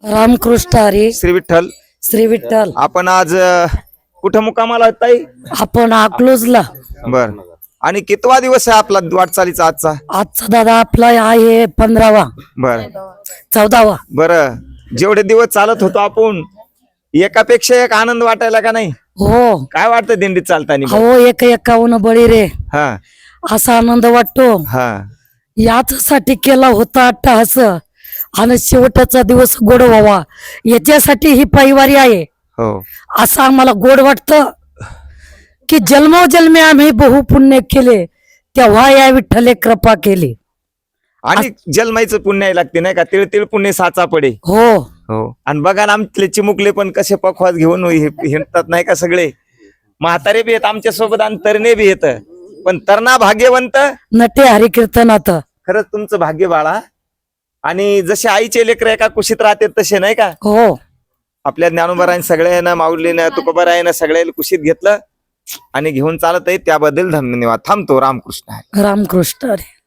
रामकृष्ण हरी. श्री विठ्ठल. श्री विठ्ठल. आपण आज कुठं मुक्कामाला आहोत ताई? आपण अकलूजला. बर. आणि कितवा दिवस आहे आपला वाटचालीचा आजचा? आजचा दादा आपला आहे 15वा. बर 14वा. बर. जेवढे दिवस चालत होतो आपण एकापेक्षा एक आनंद वाटायला का नाही? हो. काय वाटतं दिंडीत चालताना? हो. एक एकावन्न बळी रे. हा असा आनंद वाटतो. हा. याच्यासाठी केला होता अट्टहास आणि शेवटचा दिवस गोड व्हावा याच्यासाठी ही पायवारी आहे. हो. असं आम्हाला गोड वाटतं की जन्मोजन्मी आम्ही बहु पुण्य केले तेव्हा या विठ्ठले कृपा केली. आणि जन्मायचं पुण्य लागते नाही का? तिळ तिळ पुण्य साचा पडे. हो हो. आणि बघा ना आमचे चिमुकले पण कसे पखवाज घेऊन हिंडतात नाही का? सगळे म्हातारे बी येत आमच्या सोबत आणि तरणे बी येत. पण तरणा भाग्यवंत नटे हरिकीर्तनात. खरंच तुमचं भाग्य बाळा. आणि जसे आईचे लेकर एका कुशीत राहते तसे नाही का? हो. आपल्या ज्ञानोबरायन सगळ्यांना माऊलीनं तुकोबरायनं सगळ्यांना कुशीत घेतलं आणि घेऊन चालत आहे त्याबद्दल धन्यवाद. थांबतो. रामकृष्ण. रामकृष्ण हरी.